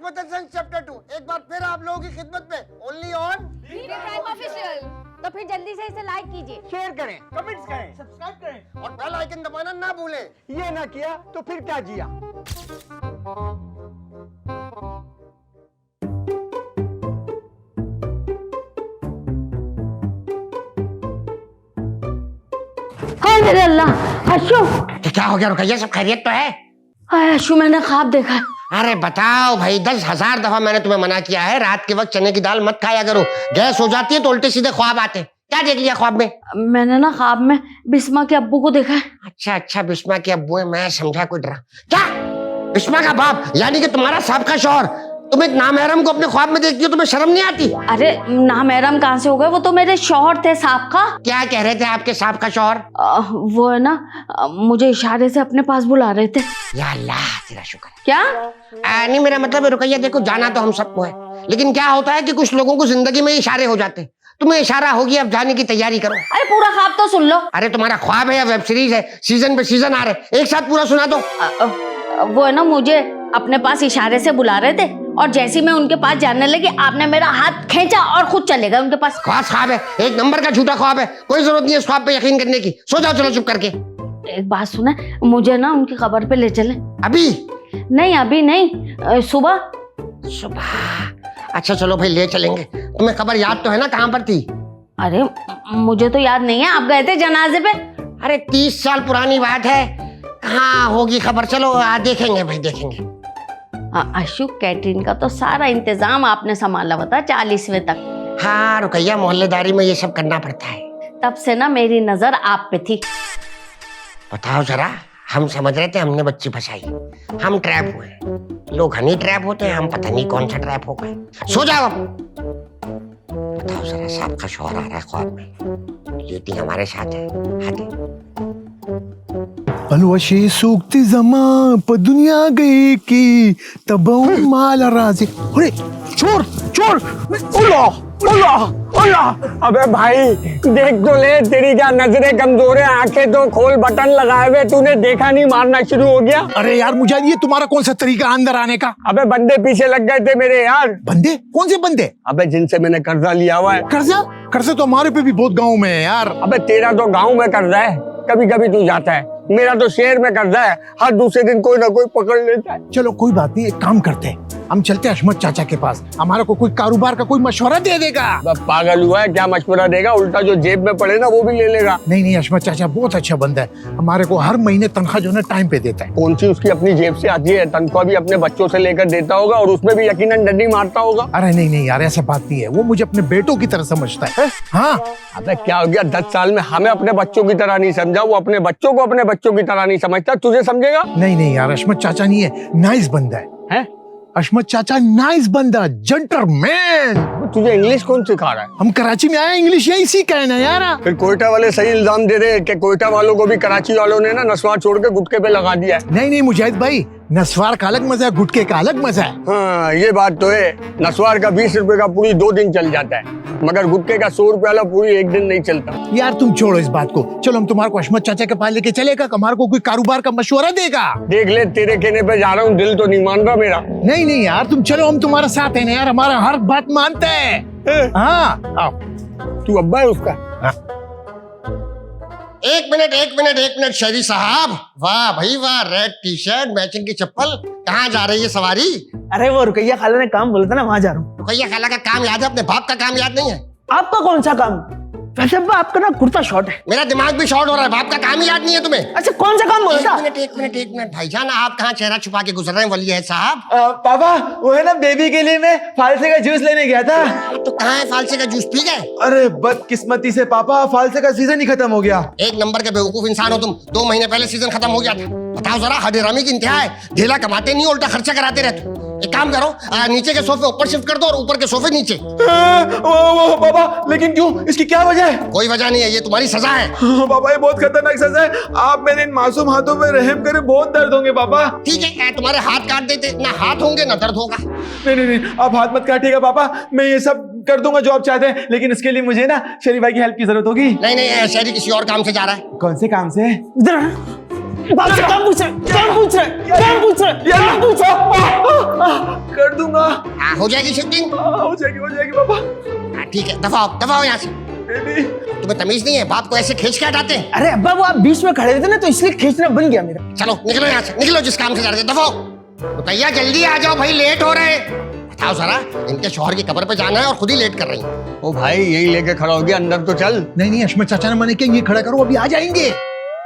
Rajputana chapter 2 एक बार फिर आप लोगों की खिदमत में, ओनली ऑन प्राइम ऑफिशियल। तो फिर जल्दी से इसे लाइक कीजिए, शेयर करें, कमेंट्स करें, सब्सक्राइब करें और बेल आइकन दबाना ना भूलें। ये ना किया तो फिर क्या जिया। हाय मेरे अल्लाह, अशु। क्या हो गया रुकैया, सब खैरियत तो है? हाय अशु, मैंने ख्वाब देखा है। अरे बताओ भाई, 10,000 दफा मैंने तुम्हें मना किया है, रात के वक्त चने की दाल मत खाया करो, गैस हो जाती है तो उल्टे सीधे ख्वाब आते। क्या देख लिया ख्वाब में? मैंने ना ख्वाब में बिस्मा के अब्बू को देखा है। अच्छा अच्छा, बिस्मा के अब्बू है, मैं समझा कोई डरा। क्या बिस्मा का बाप, यानी कि तुम्हारा साहब शौहर? तुम एक नामहरम को अपने ख्वाब में देखती हो, तुम्हें शर्म नहीं आती? अरे नामहरम कहाँ से हो गए, वो तो मेरे शौहर थे साहब का। क्या कह रहे थे आपके साहब का शौहर? वो है ना, मुझे इशारे से अपने पास बुला रहे थे। या अल्लाह तेरा शुक्र। क्या? नहीं मेरा मतलब है रुकैया, देखो जाना तो हम सबको है, लेकिन क्या होता है कि कुछ लोगों को जिंदगी में इशारे हो जाते हैं। तुम्हें इशारा हो गया, अब जाने की तैयारी करो। अरे पूरा ख्वाब तो सुन लो। अरे तुम्हारा ख्वाब है या वेब सीरीज है? सीजन पे सीजन आ रहे, एक साथ पूरा सुना दो। वो है ना, मुझे अपने पास इशारे से बुला रहे थे और जैसे मैं उनके पास जाने लगी, आपने मेरा हाथ खींचा और खुद चले गए उनके पास। ख्वाब है, एक नंबर का झूठा ख्वाब है, कोई जरूरत नहीं है इस ख्वाब पे यकीन करने की। सो जाओ चलो चुप करके। एक बात सुने, मुझे ना उनकी कब्र पे ले चले। अभी नहीं अभी नहीं, सुबह। सुबह? अच्छा चलो भाई ले चलेंगे। तुम्हें खबर याद तो है ना कहाँ पर थी? अरे मुझे तो याद नहीं है, आप गए थे जनाजे पे। अरे 30 साल पुरानी बात है, कहाँ होगी खबर। चलो देखेंगे भाई देखेंगे। अशु, कैटरीन का तो सारा इंतजाम आपने संभाला हुआ था 40वें तक। हाँ रुकैया, मोहल्लेदारी में ये सब करना पड़ता है। तब से ना मेरी नजर आप पे थी। बताओ जरा, हम समझ रहे थे हमने बच्ची फंसाई, हम ट्रैप हुए। लोग हनी ट्रैप होते हैं, हम पता नहीं कौन सा ट्रैप हो गए। सो जाओ। बताओ जरा, साहब का शौहर आ रहा है ख्वाब में, लेटी हमारे साथ है, हटे। अलवशी सूखती जमा प दुनिया गई की तबाऊ माल राजी। अरे चोर चोर, उला उला उला। अबे भाई देख तो ले, तेरी क्या नजरें कमजोर है, आंखें तो खोल, बटन लगाए हुए, तूने देखा नहीं, मारना शुरू हो गया। अरे यार मुजाहिद, ये तुम्हारा कौन सा तरीका अंदर आने का? अबे बंदे पीछे लग गए थे मेरे यार। बंदे? कौन से बंदे? अबे जिनसे मैंने कर्जा लिया हुआ है। कर्जा? कर्जा तो हमारे पे भी बहुत गाँव में है यार। अबे तेरा तो गाँव में कर्जा है, कभी कभी तू जाता है, मेरा तो शहर में कर्जा है, हर दूसरे दिन कोई ना कोई पकड़ लेता है। चलो कोई बात नहीं, एक काम करते हैं, हम चलते हैं अशमत चाचा के पास, हमारे को कोई कारोबार का कोई मशवरा दे देगा। पागल हुआ है क्या, मशवरा देगा? उल्टा जो जेब में पड़े ना वो भी ले लेगा। नहीं नहीं, अशमत चाचा बहुत अच्छा बंदा है, हमारे को हर महीने तनख्वाह जो है टाइम पे देता है। कौन सी उसकी अपनी जेब से आती है? तनख्वाह भी अपने बच्चों से लेकर देता होगा और उसमें भी यकीनन डंडी मारता होगा। अरे नहीं नहीं यार, ऐसा बात नहीं है, वो मुझे अपने बेटों की तरह समझता है। हाँ। अबे क्या हो गया, 10 साल में हमें अपने बच्चों की तरह नहीं समझा, वो अपने बच्चों को अपने बच्चों की तरह नहीं समझता, तुझे समझेगा? नहीं नहीं यार, अशमत चाचा नहीं है, नाइस बंदा है। अशमत चाचा नाइस बंदा, जेंटलमैन। तुझे इंग्लिश कौन सिखा रहा है? हम कराची में आए, इंग्लिश यही सीखा है ना यार। फिर कोयटा वाले सही इल्जाम दे रहे कि कोयटा वालों को भी कराची वालों ने ना नस्वार छोड़ के गुटके पे लगा दिया है। नहीं नहीं मुजाहिद भाई, नस्वार का अलग मजा है, गुटके का अलग मजा है। हाँ ये बात तो है, नस्वार का 20 रुपए का पूरी 2 दिन चल जाता है, मगर गुटके का 100 रुपए वाला पूरी 1 दिन नहीं चलता। यार तुम छोड़ो इस बात को, चलो हम तुम्हारे को अशमत चाचा के पास लेके चलेगा, हमारे को कोई कारोबार का मशवरा देगा। देख ले, तेरे कहने पे जा रहा हूँ, दिल तो नहीं मान रहा मेरा। नहीं नहीं यार तुम चलो, हम तुम्हारे साथ है ना यार, हमारा हर बात मानते हैं। हाँ आओ। तू अब्बा है उसका? एक मिनट शहरी साहब, वाह भाई वाह, रेड टी शर्ट, मैचिंग की चप्पल, कहाँ जा रही है सवारी? अरे वो रुकैया खाला ने काम बोला था ना, वहां जा रहा हूँ। रुकैया खाला का काम याद है, अपने बाप का काम याद नहीं है? आपका कौन सा काम? वैसे अब्बा आपका ना कुर्ता शॉर्ट है। मेरा दिमाग भी शॉर्ट हो रहा है, बाप का काम ही याद नहीं है तुम्हें? अच्छा कौन सा काम बोला था? एक मिनट भाईजान, आप कहाँ चेहरा छुपा के गुजर रहे हैं वली है साहब? पापा वो है ना, बेबी के लिए मैं फालसे का जूस लेने गया था। तो कहाँ है, फालसे का जूस पी गए? अरे बदकिस्मती से पापा, फालसे का सीजन ही खत्म हो गया। एक नंबर के बेवकूफ इंसान हो तुम, 2 महीने पहले सीजन खत्म हो गया था। बताओ जरा, हडेरामी की इंतहा है, ढीला कमाते नहीं उल्टा खर्चा कराते रहते। एक काम करो, नीचे के सोफे ऊपर शिफ्ट कर दो और ऊपर के सोफे नीचे। वो पापा, लेकिन क्यों, इसकी क्या वजह है? कोई वजह नहीं है, ये तुम्हारी सजा है। पापा ये बहुत खतरनाक सजा है, आप मेरे इन मासूम हाथों पे रहम करें, बहुत दर्द होंगे पापा। ठीक है, तुम्हारे हाथ काट देते, ना हाथ होंगे ना दर्द होगा। नहीं आप हाथ मत काटिएगा पापा, मैं ये सब कर दूंगा जो आप चाहते हैं, लेकिन इसके लिए मुझे ना शरीफ भाई की हेल्प की जरूरत होगी। नहीं शहरी किसी और काम से जा रहा है। कौन से काम से? इधर बाप से कम पूछ रहे कर दूंगा। हाँ, हो जाएगी शूटिंग। हो जाएगी पापा। हाँ, ठीक है, दफा हो यहाँ से। बेबी तुम्हें तमीज नहीं है, बाप को ऐसे खींच के हटाते हैं। अरे अब्बा, वो आप बीच में खड़े थे ना, तो इसलिए खींचना बन गया मेरा। चलो निकलो यहाँ से, निकलो, जिस काम से जा रहे थे। दफा हो। रुकैया जल्दी आ जाओ भाई, लेट हो रहे हैं। बताओ जरा, इनके शौहर की कब्र पे जाना है और खुद ही लेट कर रही हैं। ओ भाई, यही लेके खड़ा हो गया, अंदर तो चल। नहीं अश्मत चाचा ने मना किया, ये खड़ा करो, अभी आ जाएंगे।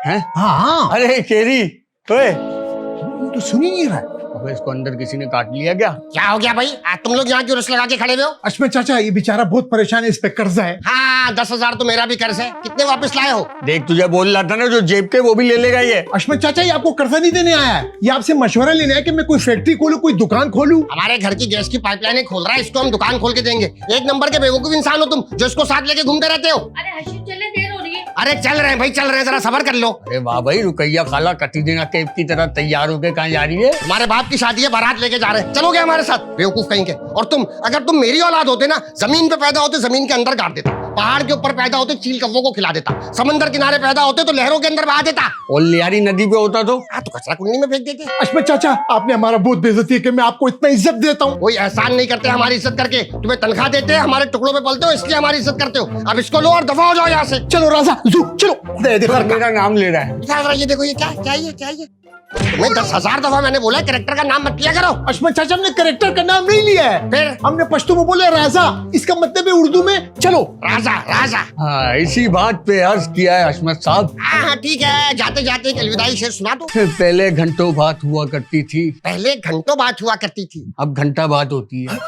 हैं? हाँ, अरे केरी, ओए, ये तो सुन ही नहीं रहा है। अबे इसको अंदर किसी ने काट लिया क्या? क्या हो गया भाई, आज तुम लोग यहाँ क्यों रस लगा के खड़े हुए हो? अश्मत चाचा, ये बेचारा बहुत परेशान है, इस पे कर्जा है। हाँ, 10,000 तो मेरा भी कर्ज है। कितने वापस लाए हो? देख, तुझे बोल रहा था ना, जो जेब के वो भी ले लेगा ये। अश्मत चाचा, ये आपको कर्जा नहीं देने आया है, ये आपसे मशवरा लेने आया कि मैं कोई फैक्ट्री खोलूं, कोई दुकान खोलूं। हमारे घर की गैस की पाइपलाइन खोल रहा है, इसको हम दुकान खोल के देंगे। एक नंबर के बेवकूफ इंसान हो तुम, जो इसको साथ लेके घूमते रहते हो। अरे हर्षित, चले, देर हो रही है। अरे चल रहे हैं भाई, चल रहे हैं, जरा सब्र कर लो। अरे वाह भाई, रुकैया खाला कटी देना केप की तरह तैयार होके कहाँ जा रही है? हमारे बाप की शादी है, बारात लेके जा रहे हैं, चलोगे हमारे साथ? बेवकूफ कहीं के। और तुम, अगर तुम मेरी औलाद होते ना, जमीन पे पैदा होते जमीन के अंदर गाड़ देता, पहाड़ के ऊपर पैदा होते चील कौवों को खिला देता, समंदर किनारे पैदा होते तो लहरों के अंदर बहा देता, और लियारी नदी पे होता तो तो कचरा कुंडी में फेंक देते। अश्मत चाचा, आपने हमारा बहुत बेइज्जती है कि मैं आपको इतना इज्जत देता हूँ। कोई एहसान नहीं करते हमारी इज्जत करके। तुम्हें तनख्वाह देते हैं, हमारे टुकड़ों पे पलते हो, इसलिए हमारी इज्जत करते हो। अब इसको लो और दफा हो जाओ यहाँ से। चलो राजा, चलो। मेरा नाम ले रहा है। ये देखो, ये क्या ये तुम्हें 10,000 दफा मैंने बोला कैरेक्टर का नाम मत लिया करो। अश्मत चाचा, हमने कैरेक्टर का नाम नहीं लिया है, फिर हमने पश्तो में बोला राजा, इसका मतलब है उर्दू में चलो। राजा। हाँ, इसी बात पे अर्ज किया है अशमत साहब। हाँ ठीक है, जाते जाते एक अलविदाई शेर सुना दो। पहले घंटों बात हुआ करती थी, पहले घंटों बात हुआ करती थी, अब घंटा बात होती है।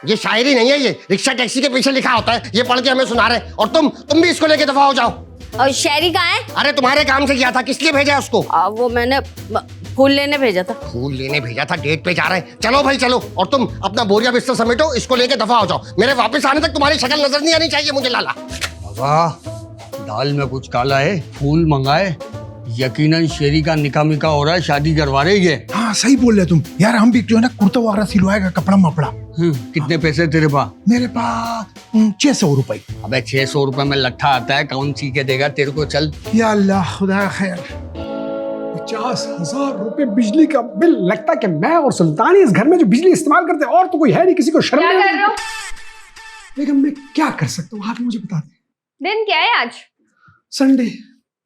ये शायरी नहीं है, ये रिक्शा टैक्सी के पीछे लिखा होता है, ये पढ़ के हमें सुना रहे। और तुम भी इसको लेके दफा हो जाओ। और शायरी कहाँ है? अरे तुम्हारे काम से किया था, किस लिए भेजा उसको? वो मैंने फूल लेने भेजा था। फूल लेने भेजा था, डेट पे जा रहे हैं। चलो भाई चलो, और तुम अपना बोरिया बिस्तर समेटो, इसको लेके दफा हो जाओ। मेरे वापस आने तक तुम्हारी शक्ल नजर नहीं आनी चाहिए मुझे, लाला। वाह, दाल में कुछ काला है, फूल मंगाए, यकीनन शेरी का निकाह मिका हो रहा है, शादी करवा रहे ये। हाँ सही बोल रहे तुम यार, हम भी जो है ना कुर्ता वगैरह सिलवाएगा, कपड़ा मपड़ा। कितने पैसे तेरे पास? मेरे पास 600 रुपए। अबे 600 रुपए में लट्ठा आता है, कौन सी के देगा तेरे को? चल। या अल्लाह, खुदा खैर। 50,000 रुपए बिजली का बिल। लगता है कि मैं और सुल्तान ही इस घर में जो बिजली इस्तेमाल करते हैं, और तो कोई है नहीं, किसी को शर्म क्या नहीं कर रहे हो? बेगम मैं क्या कर सकता हूँ, आप मुझे बता दें। दिन क्या है आज? संडे।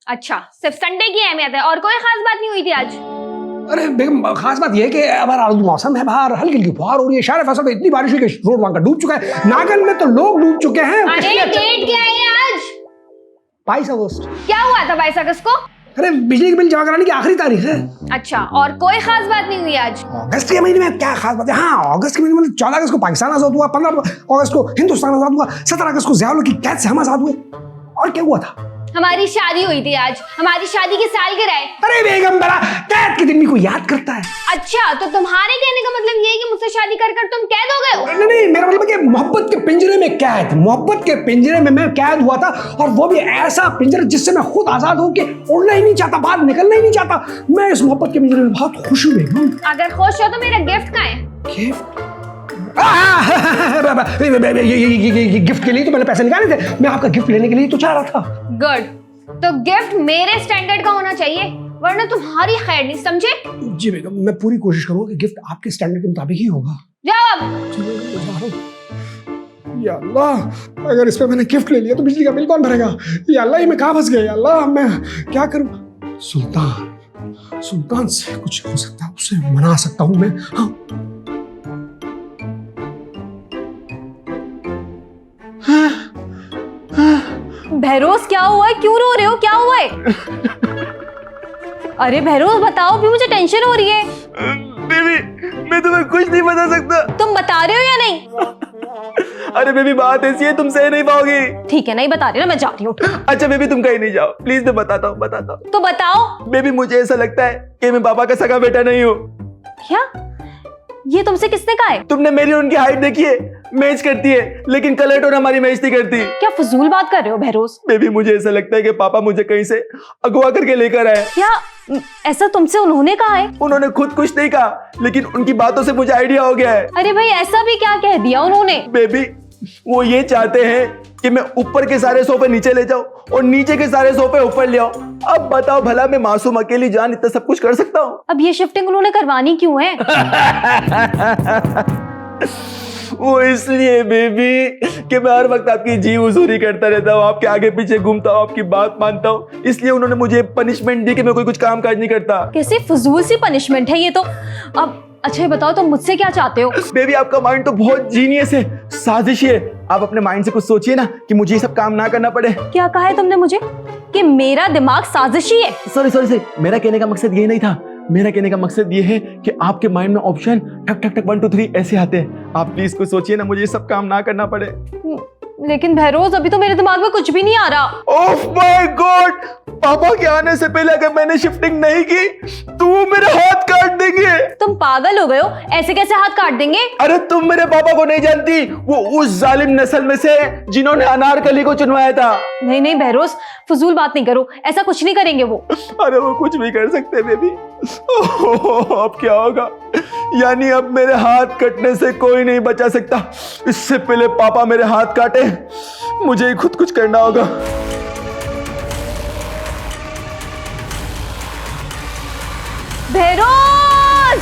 अच्छा, सिर्फ संडे की अहमियत है और कोई खास बात नहीं हुई थी आज? अरे बेगम, खास बात यह है कि अब आलू मौसम है, बाहर हल्की हल्की फुहार हो रही है, शायद फसल में इतनी बारिश हुई कि रोड वहां का डूब चुका है, नागन में तो लोग डूब चुके हैं। अरे डेट क्या है आज? 22 अगस्त। क्या हुआ था 22 अगस्त को? अरे बिजली के बिल जमा कराने की आखिरी तारीख है। अच्छा, और कोई खास बात नहीं हुई आज? अगस्त के महीने में क्या खास बात है? हाँ, अगस्त के महीने में 14 अगस्त को पाकिस्तान आजाद हुआ, 15 अगस्त को हिंदुस्तान आजाद हुआ, 17 अगस्त को ज़ियाउल की कैद से हम आजाद हुए। और क्या हुआ था? हमारी शादी हुई थी आज, हमारी शादी की सालगिरह है। अरे बेगम, बड़ा कैद के दिन भी कोई याद करता है। अच्छा, तो तुम्हारे कहने का मतलब ये है कि मुझसे शादी कर कर तुम कैद हो गए हो? नहीं नहीं, मेरा मतलब है कि मोहब्बत के पिंजरे में कैद, मोहब्बत के पिंजरे में मैं कैद हुआ था, और वो भी ऐसा पिंजरा जिससे मैं खुद आजाद हूँ कि उड़ना ही नहीं चाहता, बाहर निकलना ही नहीं चाहता। मैं इस मोहब्बत के पिंजरे में बहुत खुश हूँ बेगम। अगर खुश हो तो मेरा गिफ्ट कहाँ है? गिफ्ट? ये गिफ्ट के लिए तो मैंने पैसे निकाले थे, मैं आपका गिफ्ट लेने के लिए तो चाह रहा था। गुड, तो गिफ्ट मेरे स्टैंडर्ड का होना चाहिए, वरना तुम्हारी खैर नहीं, समझे? जी बेगम, मैं पूरी कोशिश करूंगा कि गिफ्ट आपके स्टैंडर्ड के मुताबिक ही होगा। जाओ अब। या अल्लाह, अगर इस पे मैंने गिफ्ट ले लिया तो बिजली का बिल कौन भरेगा? या अल्लाह, ये मैं कहाँ फंस गया? या अल्लाह, मैं क्या करूं? सुल्तान से कुछ हो सकता है, उससे मना सकता हूं मैं। हाँ, बहरोज, क्या हुआ है? क्यों रो रहे हो? क्या हुआ है? अरे बहरोज बताओ भी, मुझे टेंशन हो रही है। बेबी, मैं तुम्हें कुछ नहीं बता सकता। तुम बता रहे हो या नहीं? अरे बेबी, बात ऐसी है, तुम सह नहीं पाओगी। ठीक है, नहीं बता रही ना, मैं जा रही हूँ। अच्छा बेबी, तुम कहीं नहीं जाओ प्लीज, मैं बताता हूँ। तो बताओ। बेबी, मुझे ऐसा लगता है कि मैं पापा का सगा बेटा नहीं हूँ। क्या? ये तुमसे किसने कहा है? तुमने मेरी उनकी हाइट देखी है, मैच करती है, लेकिन कलर टोन हमारी मैच नहीं करती। क्या फजूल बात कर रहे हो बहरोज? बेबी, मुझे ऐसा लगता है कि पापा मुझे कहीं से अगवा करके लेकर आए। क्या ऐसा तुमसे उन्होंने कहा है? उन्होंने खुद कुछ नहीं कहा, लेकिन उनकी बातों से मुझे आइडिया हो गया है। अरे भाई, ऐसा भी क्या कह दिया उन्होंने? बेबी, वो ये चाहते हैं कि मैं ऊपर के सारे सोफे नीचे ले जाऊं और नीचे के सारे सोफे ऊपर ले आऊं। अब बताओ भला मैं मासूम अकेली जान इतना सब कुछ कर सकता हूं? अब ये शिफ्टिंग उन्होंने करवानी क्यों है? वो इसलिए बेबी कि मैं हर वक्त आपकी जी हुजूरी करता रहता हूँ, आपके आगे पीछे घूमता हूँ, आपकी बात मानता हूँ, इसलिए उन्होंने मुझे पनिशमेंट दी कि मैं कोई कुछ काम काज नहीं करता। कैसे फजूल सी पनिशमेंट है ये तो। अब अच्छा ये बताओ तुम मुझसे क्या चाहते हो? बेबी आपका माइंड तो बहुत जीनियस है, साजिशी है। आप अपने माइंड से कुछ सोचिए ना कि मुझे ये सब काम ना करना पड़े। क्या कहा है तुमने मुझे कि मेरा दिमाग साजिशी है? सॉरी, मेरा कहने का मकसद ये नहीं था। मेरा कहने का मकसद ये है कि आपके माइंड में ऑप्शन ठक ठक ठक 1 2 3 ऐसे आते हैं। आप प्लीज कुछ सोचिए ना, मुझे ये सब काम ना करना पड़े। लेकिन बहरोज अभी तो मेरे दिमाग में कुछ भी नहीं आ रहा। ओह माय गॉड, पापा के आने से पहले अगर मैंने शिफ्टिंग नहीं की तो वो मेरे हाथ काट देंगे। तुम पागल हो गए हो? ऐसे कैसे हाथ काट देंगे? अरे तुम मेरे पापा को नहीं जानती, वो उस जालिम नस्ल में से जिन्होंने अनारकली को चुनवाया था। नहीं बहरोज, फजूल बात नहीं करो, ऐसा कुछ नहीं करेंगे वो। अरे वो कुछ भी कर सकते बेबी। अब क्या होगा? यानी अब मेरे हाथ कटने से कोई नहीं बचा सकता। इससे पहले पापा मेरे हाथ काटे मुझे ही खुद कुछ करना होगा। बहरोज!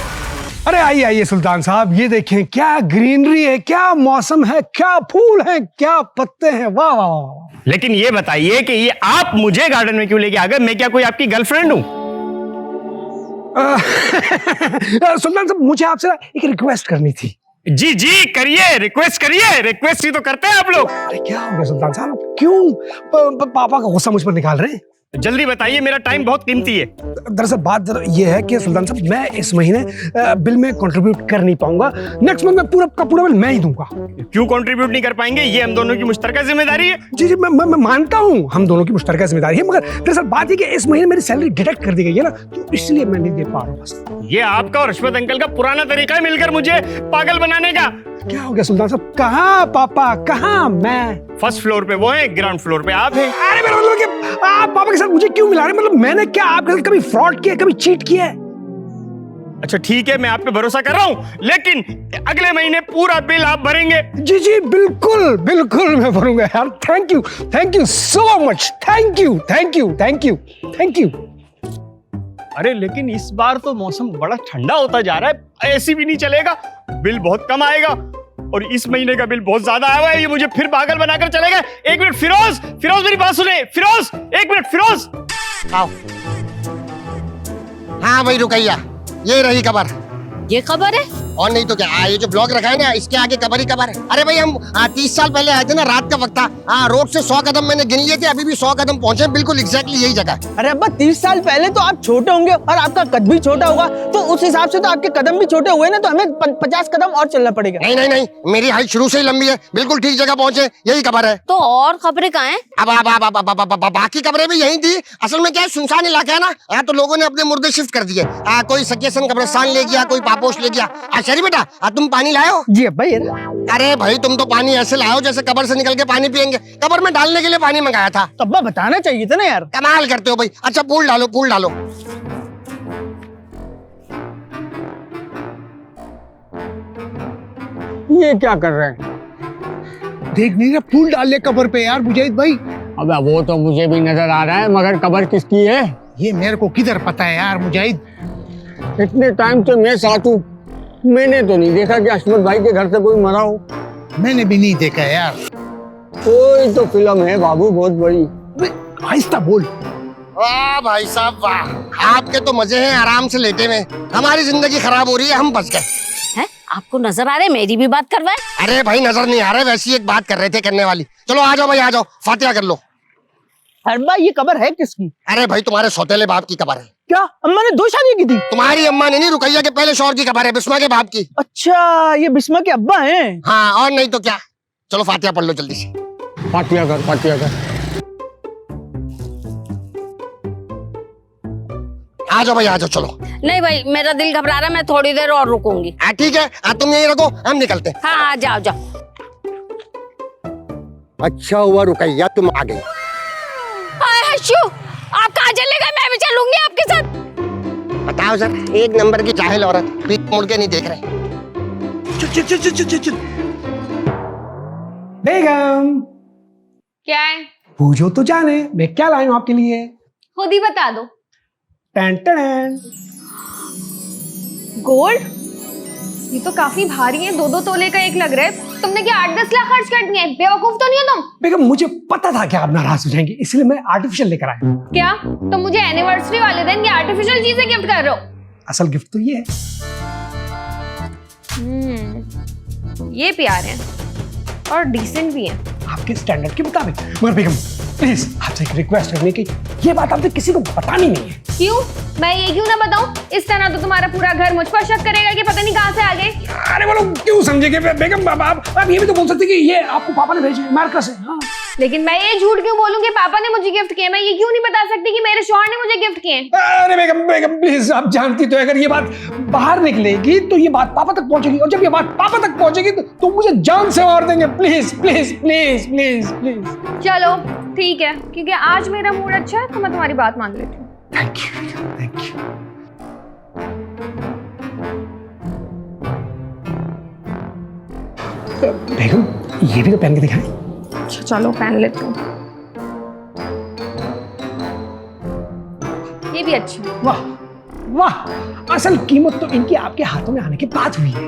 अरे आइए आइए सुल्तान साहब, ये देखें क्या ग्रीनरी है, क्या मौसम है, क्या फूल है, क्या पत्ते हैं, वाह वाह वाह। लेकिन ये बताइए कि ये आप मुझे गार्डन में क्यों लेके आ गए? मैं क्या कोई आपकी गर्लफ्रेंड हूं? सुल्तान साहब मुझे आपसे ना एक रिक्वेस्ट करनी थी। जी जी करिए, रिक्वेस्ट करिए। रिक्वेस्ट ही तो करते हैं आप लोग। अरे क्या हो गया सुल्तान साहब, क्यों पापा का गुस्सा मुझ पर निकाल रहे हैं? जल्दी बताइए, मेरा टाइम बहुत कीमती है। दरअसल बात ये है कि सुल्तान साहब मैं इस महीने बिल में कंट्रीब्यूट कर नहीं पाऊंगा। नेक्स्ट मंथ में पूरा का पूरा बिल मैं ही दूंगा। क्यों कंट्रीब्यूट नहीं कर पाएंगे? ये हम दोनों की मुश्तरका जिम्मेदारी है। जी मैं मानता हूँ हम दोनों की मुश्तरका जिम्मेदारी है, मगर दरअसल बात है कि इस महीने मेरी सैलरी डिडक्ट कर दी गई है ना, तो इसलिए मैं नहीं दे पा रहा हूँ बस। ये आपका और रश्मत अंकल का पुराना तरीका है मिलकर मुझे पागल बनाने का। क्या हो गया सुल्तान साहब? कहाँ पापा, कहाँ मैं? फर्स्ट फ्लोर पे वो है, ग्राउंड फ्लोर पे आप हैं। अरे मेरा मतलब कि आप पापा के साथ मुझे क्यों मिला रहे हैं? मतलब मैंने क्या आपके साथ कभी फ्रॉड किया, कभी चीट किया है? अच्छा ठीक है, मैं आप पे भरोसा कर रहा हूँ, लेकिन अगले महीने पूरा बिल आप भरेंगे। जी जी बिल्कुल बिल्कुल मैं भरूंगा यार। Thank you so much. Thank you. अरे लेकिन इस बार तो मौसम बड़ा ठंडा होता जा रहा है, एसी भी नहीं चलेगा, बिल बहुत कम आएगा और इस महीने का बिल बहुत ज्यादा आया हुआ है। ये मुझे फिर पागल बनाकर चलेगा। एक मिनट फिरोज, मेरी बात सुने। फिरोज, एक मिनट फिरोज। आओ। हाँ भाई रुकैया, ये रही कबर। ये खबर है? और नहीं तो क्या, ये जो ब्लॉग रखा है ना, इसके आगे कबर ही कबर है। अरे भाई हम 30 साल पहले आए थे ना, रात का वक्त था। रोड से 100 कदम मैंने गिन लिए थे, अभी भी 100 कदम पहुंचे, बिल्कुल एग्जैक्टली यही जगह। अरे अब्बा 30 साल पहले तो आप छोटे होंगे और आपका कद भी छोटा होगा, तो उस हिसाब से तो आपके कदम भी छोटे हुए ना, तो हमें 50 कदम और चलना पड़ेगा। नहीं, मेरी हाइट शुरू से ही लंबी है, बिल्कुल ठीक जगह पहुंचे, यही कबर है। तो और खबरें कहाँ हैं? अब बाकी कब्रें भी यही थी। असल में क्या है, सुनसान इलाका है ना, तो लोगों ने अपने मुर्दे शिफ्ट कर दिए। कोई सकियसन कब्रिस्तान ले गया, कोई पापोश ले गया। शरी बेटा, तुम पानी लाए हो? जी अब्बा। अरे भाई तुम तो पानी ऐसे लाओ जैसे कब्र से निकल के पानी पियेंगे। कब्र में डालने के लिए पानी मंगाया था। तो अब्बा बताना चाहिए था ना यार। कमाल करते हो भाई। अच्छा पूल डालो। ये क्या कर रहे हैं? देख नहीं रहा, फूल डाल ले कबर पे यार मुजाहिद भाई। अबे वो तो मुझे भी नजर आ रहा है, मगर कबर किसकी है? ये मेरे को किधर पता है यार मुजाहिद। इतने टाइम से मैं साथ हूँ, मैंने तो नहीं देखा कि अशमत भाई के घर से कोई मरा हो। मैंने भी नहीं देखा यार। कोई तो फिल्म है बाबू बहुत बड़ी। आहिस्ता बोल। वाह भाई साहब वाह, आपके तो मजे हैं आराम से लेटे में, हमारी जिंदगी खराब हो रही है, हम बच गए। हैं? आपको नजर आ रहे? मेरी भी बात करवाए? अरे भाई नजर नहीं आ रहे, वैसी एक बात कर रहे थे करने वाली। चलो आ जाओ भाई, आ जाओ, फातिहा कर लो। अब्बा ये कबर है किसकी? अरे भाई तुम्हारे सौतेले बाप की कबर है। क्या अम्मा ने 2 शादी की थी? तुम्हारी अम्मा ने नहीं, रुकैया के पहले शौहर की कबर है, बिस्मा के बाप की। अच्छा ये बिस्मा के अब्बा हैं। हाँ और नहीं तो क्या। चलो फातिहा पढ़ लो जल्दी से। फातिहा कर। आ जाओ भाई, आ जाओ, चलो। नहीं भाई, मेरा दिल घबरा रहा है, मैं थोड़ी देर और रुकूंगी। ठीक है, तुम यही रखो, हम निकलते हैं। हाँ जाओ। अच्छा हुआ रुकैया तुम आ गई। आप कहाँ चले गए? मैं भी चलूंगी आपके साथ। बताओ सर, एक नंबर की जाहिल औरत, पीठ मुड़ के नहीं देख रहे। चल। बेगम क्या है? पूछो तो जाने मैं क्या लाई हूं आपके लिए। खुद ही बता दो। टन टन। गोल्ड? ये तो काफी भारी है, 2-2 तोले का एक लग रहा है। तुमने क्या 8-10 लाख खर्च कर दिए? बेवकूफ तो नहीं हो तुम? बेगम मुझे पता था कि आप नाराज हो जाएंगे, इसलिए मैं आर्टिफिशियल लेकर आया। क्या तुम मुझे एनिवर्सरी वाले दिन ये आर्टिफिशियल चीजें गिफ्ट कर रहे हो? असल गिफ्ट तो ये है। ये प्यारे हैं और डिसेंट भी हैं। आपके स्टैंडर्ड के मुताबिक। मगर बेगम प्लीज आपसे एक रिक्वेस्ट करने की, ये बात आपने किसी को बतानी नहीं है। क्यों? मैं ये क्यों ना बताऊं? इस तरह तो तुम्हारा पूरा घर मुझ पर शक करेगा कि पता नहीं कहां से आ गए। अरे बोलो क्यों समझेंगे बेगम, आप ये भी तो बोल सकते कि ये आपको पापा ने भेजे अमेरिका से। हाँ। लेकिन मैं ये झूठ क्यों बोलूं कि पापा ने मुझे गिफ्ट किए? मैं ये क्यों नहीं बता सकती कि मेरे शौहर ने मुझे गिफ्ट किए? अरे बेगम प्लीज, आप जानती तो अगर ये बात बाहर निकलेगी तो ये बात पापा तक पहुंचेगी, और जब ये बात पापा तक पहुंचेगी तो मुझे जान से मार देंगे। Please please please please please. चलो ठीक है, क्योंकि आज मेरा मूड अच्छा है तो मैं तुम्हारी बात मान लेती हूँ। Thank you thank you. बेगम ये भी तो पहन के दिखाएं। अच्छा चलो पहन लेती हूँ। ये भी अच्छी है। वाह वाह, असल कीमत तो इनकी आपके हाथों में आने के बाद हुई है।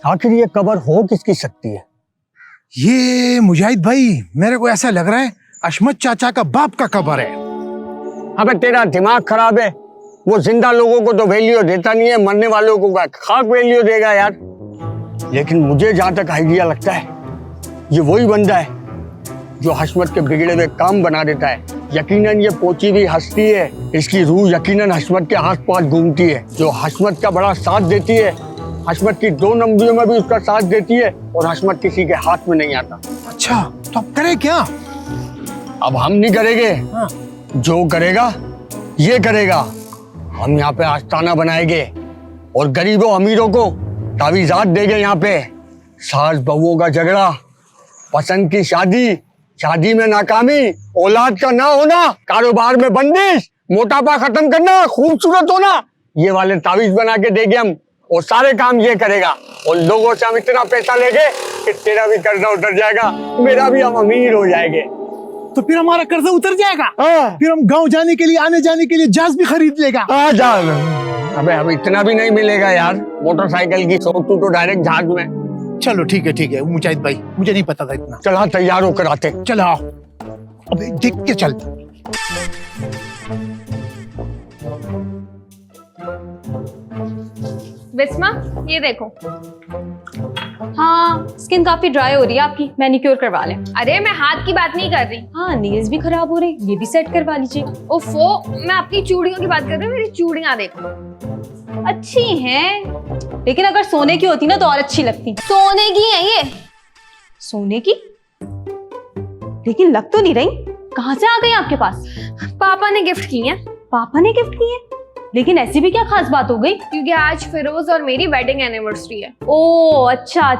आखिर ये कबर हो किसकी सकती है? ये मुजाहिद भाई, मेरे को ऐसा लग रहा है अशमत चाचा का बाप का कबर है। अबे तेरा दिमाग खराब है। वो जिंदा लोगों को तो वैल्यू देता नहीं है, मरने वालों को खाक वैल्यू देगा यार। लेकिन मुझे जहां तक आइडिया लगता है, ये वही बंदा है जो हशमत के बिगड़े हुए काम बना देता है। यकीनन ये पोची भी हंसती है, इसकी रूह यकीनन हशमत के आस पास घूमती है, जो हशमत का बड़ा साथ देती है। हशमत की 2 नंबियों में भी उसका साथ देती है, और हशमत किसी के हाथ में नहीं आता। अच्छा तो अब करे क्या? अब हम नहीं करेंगे। हाँ। जो करेगा ये करेगा। हम यहाँ पे आस्थाना बनाएंगे और गरीबों अमीरों को तावीज़ात देंगे। यहाँ पे सास बहुओं का झगड़ा, पसंद की शादी, शादी में नाकामी, औलाद का ना होना, कारोबार में बंदिश, मोटापा खत्म करना, खूबसूरत होना, ये वाले तावीज बना के देंगे हम। और सारे काम ये करेगा, और लोगों से हम इतना पैसा लेंगे कि तेरा भी कर्जा उतर जाएगा, मेरा भी, हम अमीर हो जाएंगे। तो फिर हमारा कर्जा उतर जाएगा। हाँ। फिर हम गांव जाने के लिए, आने जाने के लिए जहाज भी खरीद लेगा। जहाज? अबे अब इतना भी नहीं मिलेगा यार, मोटरसाइकिल की शौक तो डायरेक्ट जहाज में। चलो ठीक है मुजाहिद भाई, मुझे नहीं पता था इतना। चला तैयार होकर आते। चलो आओ, अबे देख के चल। बिस्मा ये देखो। हाँ स्किन काफी ड्राई हो रही है आपकी, मैनिक्योर करवा लें। अरे मैं हाथ की बात नहीं कर रही। हाँ नेल्स भी खराब हो रहे, ये भी सेट करवा लीजिए। ओफो, मैं अपनी चूड़ियों की बात कर रही हूँ। मेरी चूड़ियां देखो। अच्छी हैं, लेकिन अगर सोने की होती ना तो और अच्छी लगती। सोने की है ये। सोने की? लेकिन लग तो नहीं रही। कहाँ से आ गई आपके पास? पापा ने गिफ्ट की है। पापा ने गिफ्ट की है? लेकिन ऐसी भी क्या खास बात हो गई? क्योंकि आज फिरोज और मेरी वेडिंग एनिवर्सरी है। ओ अच्छा,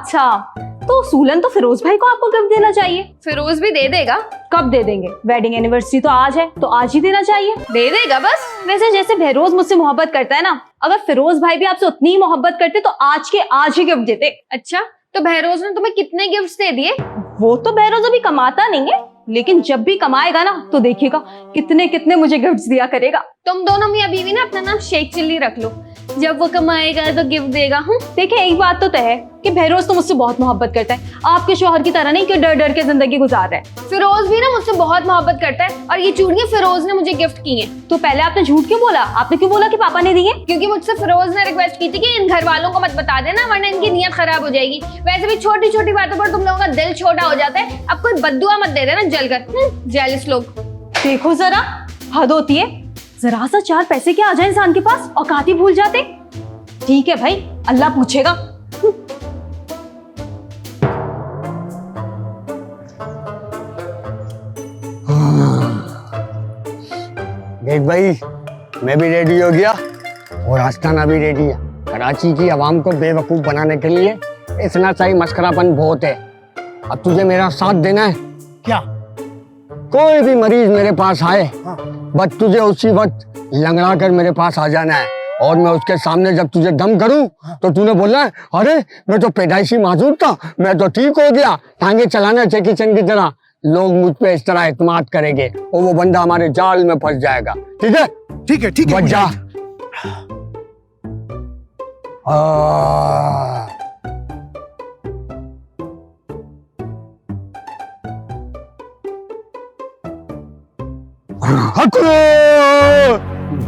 तो सूलन तो फिरोज भाई को आपको गिफ्ट देना चाहिए। फिरोज भी दे देगा। कब दे देंगे? वेडिंग एनिवर्सरी तो आज है, तो आज ही देना चाहिए। दे देगा बस। वैसे जैसे बहरोज मुझसे मोहब्बत करता है ना, अगर फिरोज भाई भी आपसे उतनी ही मोहब्बत करते तो आज के आज ही गिफ्ट देते। अच्छा तो बहरोज ने तुम्हें कितने गिफ्ट्स दे दिए? वो तो बहरोज अभी कमाता नहीं है, लेकिन जब भी कमाएगा ना तो देखिएगा कितने कितने मुझे गिफ्ट्स दिया करेगा। तुम दोनों मियां बीवी ना अपना नाम शेख चिल्ली रख लो, जब वो कमाएगा तो गिफ्ट देगा। देखिए एक बात तो तय है कि बहरोज तो मुझसे बहुत मोहब्बत करता है, आपके शौहर की तरह नहीं कि डर डर के जिंदगी गुजार रहा है। फिरोज भी ना मुझसे बहुत मोहब्बत करता है, और ये चूड़ियां फिरोज ने मुझे गिफ्ट की हैं। तो पहले आपने झूठ क्यों बोला? आपने क्यों बोला कि पापा ने दिए? क्योंकि मुझसे फिरोज ने रिक्वेस्ट की थी कि इन घर वालों को मत बता देना, वरना इनकी नीयत खराब हो जाएगी। वैसे भी छोटी छोटी बातों पर तुम लोगों का दिल छोटा हो जाता है। अब कोई बद्दुआ मत दे देना जलकर। जेलस लोग। देखो जरा, हद होती है। जरा सा 4 पैसे क्या आ जाए इंसान के पास, औकात ही भूल जाते। ठीक है भाई, अल्लाह पूछेगा। देख भाई, मैं भी रेडी हो गया और आस्थाना भी रेडी है। कराची की आवाम को बेवकूफ बनाने के लिए इतना सही मस्करापन बहुत है। अब तुझे मेरा साथ देना है। क्या? कोई भी मरीज मेरे पास आए, बस तुझे उसी वक्त लंगड़ा कर मेरे पास आ जाना है और मैं उसके सामने जब तुझे दम करूं तो तूने बोलना है, अरे मैं तो पैदाइशी माजूर था, मैं तो ठीक हो गया। टांगे चलाना जैकी चैन की तरह। लोग मुझ पे इस तरह एतमाद करेंगे और वो बंदा हमारे जाल में फंस जाएगा। ठीक है? ठीक है, ठीक है बच जा।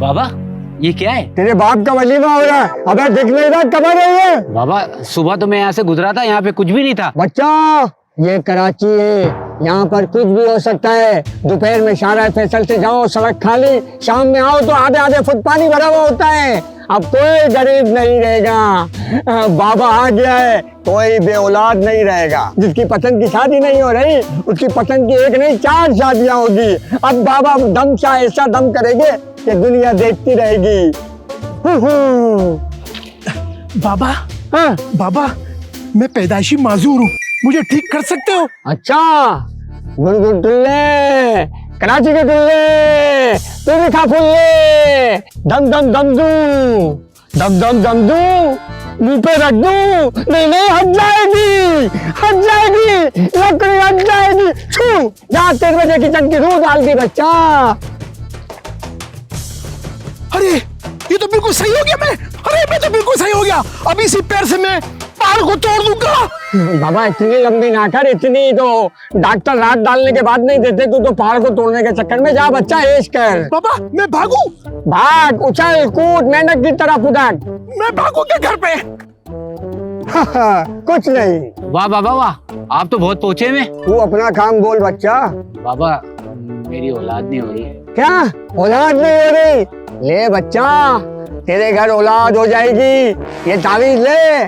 बाबा ये क्या है? तेरे बाप का वलीमा हो रहा है। अबे देख नहीं रहा कब रही है? बाबा सुबह तो मैं यहाँ से गुजरा था, यहाँ पे कुछ भी नहीं था। बच्चा ये कराची है, यहाँ पर कुछ भी हो सकता है। दोपहर में शारा फैसल से जाओ, सड़क खाली, शाम में आओ तो आधे आधे फुट पानी भरा हुआ होता है। अब कोई गरीब नहीं रहेगा। बाबा आ गया है, कोई बे औलाद नहीं रहेगा। जिसकी पसंद की शादी नहीं हो रही उसकी पसंद की एक नहीं 4 शादियां होगी। अब बाबा दम सा ऐसा दम करेंगे कि दुनिया देखती रहेगी। बाबा, हाँ? बाबा मैं पैदाइशी माजूर हूँ, मुझे ठीक कर सकते हो? अच्छा, गुनगुन टुल्ले, कराची के टुल्ले, तू भी खा फुल्ले। दम दम दम दू, दम दम दम दू, मुंह पे रख दू। नहीं नहीं, हट जाएगी, हट जाएगी, लकड़ी हट जाएगी। छू, जा 3 बजे किचन की रूह डाल दी बच्चा। अरे ये तो बिल्कुल सही हो गया। मैं तो बिल्कुल सही हो गया। अभी इसी पैर से मैं पहाड़ को तोड़ दूंगा। बाबा इतनी लंबी ना कर, इतनी तो डॉक्टर रात डालने के बाद नहीं देते। तू तो पहाड़ को तोड़ने के चक्कर में जा बच्चा, ऐश कर। बाबा मैं भागू? भाग, उछल कूद, मेंढक की तरह फुदक। मैं भागू क्या घर पे? कुछ नहीं। वाह बाबा वाह, आप तो बहुत पहुंचे में। तू अपना काम बोल बच्चा। बाबा मेरी औलाद नहीं हो रही है। क्या औलाद नहीं हो रही? ले बच्चा, तेरे घर औलाद हो जाएगी। ये तावीज ले,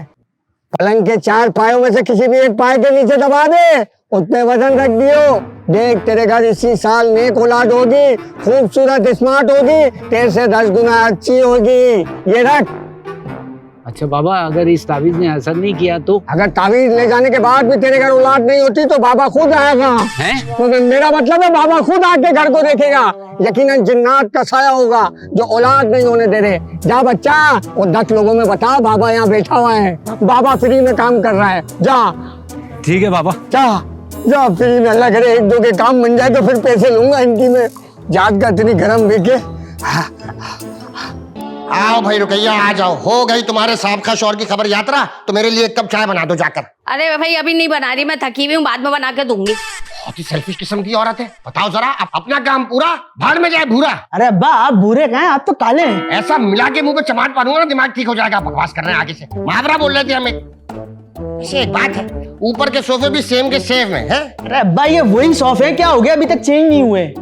पलंग के 4 पायों में से किसी भी एक पाए के नीचे दबा दे, उस पे वजन रख दियो। देख तेरे घर इसी साल नेक औलाद होगी, खूबसूरत स्मार्ट होगी, तेरे से 10 गुना अच्छी होगी। ये रख। अच्छा बाबा, अगर इस तावीज ने असर नहीं किया तो? अगर तावीज ले जाने के बाद भी तेरे घर औलाद नहीं होती तो बाबा खुद आएगा। हैं? तो मेरा मतलब है बाबा खुद आके घर को देखेगा। यकीनन जिन्नात का साया होगा जो औलाद नहीं होने दे रहे। जा बच्चा, और 10 लोगों में बता बाबा यहाँ बैठा हुआ है, बाबा फ्री में काम कर रहा है। जा। ठीक है बाबा। जा जा, फ्री में। अल्लाह करे 1-2 के काम बन जाए तो फिर पैसे लूंगा इनकी मैं। जात का इतनी गर्म बिके। आओ भाई रुकैया, आ जाओ। हो गई तुम्हारे साहब का शौहर की खबर यात्रा, तो मेरे लिए 1 कप चाय बना दो जाकर। अरे भाई अभी नहीं बना रही, मैं थकी हुई हूँ, बाद में बना के दूंगी। बहुत ही सेल्फिश किस्म की औरत है। बताओ जरा, अपना काम पूरा, भाड़ में जाए भूरा। अरे अब्बा आप भूरे कहाँ हैं, आप तो काले हैं। ऐसा मिला के मुंह पे चमाट मारूंगा ना, दिमाग ठीक हो जाएगा। बकवास कर रहे हैं आगे से, मुहावरा बोल रहे थे हमें। वैसे एक बात है, ऊपर के सोफे भी सेम के सेम है। अरे अब्बा ये वही सोफे है, क्या हो गया, अभी तक चेंज नहीं हुए।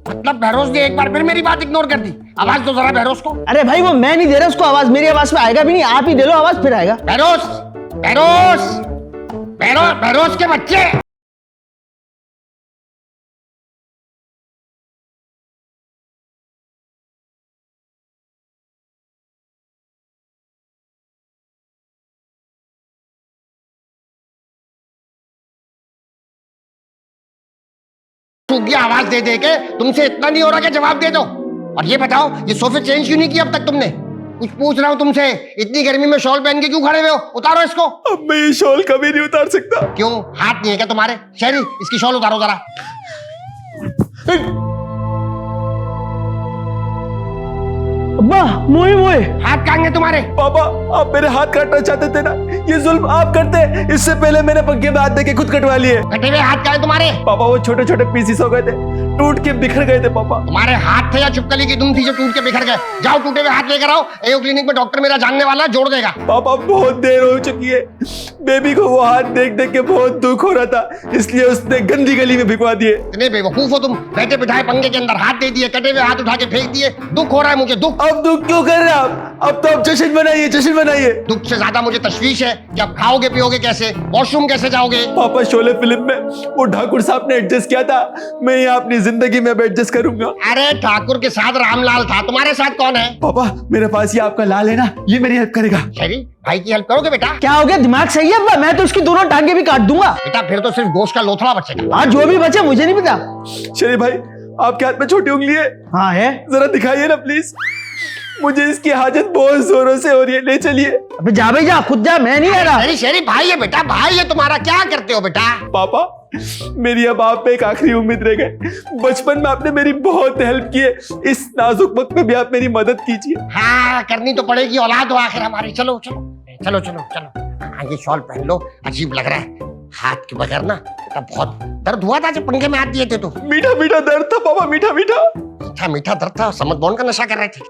मतलब बहरोज ने एक बार फिर मेरी बात इग्नोर कर दी। आवाज दो जरा बहरोज को। अरे भाई वो मैं नहीं दे रहा उसको आवाज, मेरी आवाज पे आएगा भी नहीं, आप ही दे लो आवाज, फिर आएगा। बहरोज, बहरोज, बहरोज, बहरोज के बच्चे। सूख गया आवाज दे दे के, तुमसे इतना नहीं हो रहा कि जवाब दे दो। और ये बताओ, ये सोफे चेंज क्यों नहीं किया अब तक तुमने? कुछ पूछ रहा हूँ तुमसे, इतनी गर्मी में शॉल पहन के क्यों खड़े हुए हो? उतारो इसको। अब मैं ये शॉल कभी नहीं उतार सकता। क्यों, हाथ नहीं है क्या तुम्हारे? शहरी, इसकी शॉल उतारो जरा। अब्बा मोए मोए, हाथ कहाँ हैं तुम्हारे? पापा आप मेरे हाथ काटना चाहते थे ना, ये जुल्म आप करते। इससे पहले मैंने पंखे में हाथ देके खुद कटवा लिए। कटे हुए हाथ कहाँ हैं तुम्हारे? पापा वो छोटे छोटे पीसीस हो गए थे, टूट के बिखर गए थे पापा। तुम्हारे हाथ थे या चुपकली की दुम थी जो टूट के बिखर गए? जाओ टूटे हुए हाथ लेकर आओ, एओ क्लिनिक में डॉक्टर मेरा जानने वाला है, जोड़ देगा। पापा बहुत देर हो चुकी है, बेबी को वो हाथ देख देख के बहुत दुख हो रहा था, इसलिए उसने गंदी गली में भिगवा दिए। इतने बेवकूफ हो तुम, बैठे बिठाए पंखे के अंदर हाथ दे दिए, कटे हुए हाथ उठा के फेंक दिए। दुख हो रहा है मुझे, दुख। अब दुख क्यों कर रहे हैं आप? अब तो आप जश्न मनाइए, जश्न मनाइए। दुख से ज्यादा मुझे तशवीश है कि अब खाओगे पियोगे कैसे, वॉशरूम कैसे जाओगे? पापा शोले फिल्म में वो ठाकुर साहब ने एडजस्ट किया था, मैं यहाँ अपनी जिंदगी में एडजस्ट करूंगा। अरे ठाकुर के साथ रामलाल था, तुम्हारे साथ कौन है? पापा मेरे पास ये आपका लाल है ना, ये मेरी हेल्प करेगा। शहरी, भाई की हेल्प करोगे बेटा? क्या हो गया, दिमाग सही है अब्बा? मैं तो उसकी दोनों टांगे भी काट दूंगा। बेटा फिर तो सिर्फ गोश्त का लोथड़ा बचेगा। हाँ जो भी बचे मुझे नहीं पता। शरीफ भाई आपके हाथ में छोटी उंगली है? हाँ है। जरा दिखाइए ना प्लीज, मुझे इसकी हाजत बहुत जोरों से हो रही है। ले चलिए। अबे जा भाई जा, खुद जा, मैं नहीं आ रहा। शेरी शेरी भाई है बेटा, भाई है तुम्हारा, क्या करते हो बेटा? पापा, मेरी अब आप पे एक आखिरी उम्मीद रह गई। बचपन में आपने मेरी बहुत हेल्प की है, इस नाजुक वक्त में भी आप मेरी मदद कीजिए। हाँ करनी तो पड़ेगी, औलाद हो आखिर हमारी। चलो चलो चलो चलो चलो, हाँ ये शॉल पहन लो, अजीब लग रहा है हाथ के बगैर ना। बेटा बहुत दर्द हुआ था जब पंखे में हाथ दिए थे तो। मीठा मीठा दर्द था पापा, मीठा मीठा। मीठा मीठा दर्द था, समझ बॉन का नशा कर रहे थे।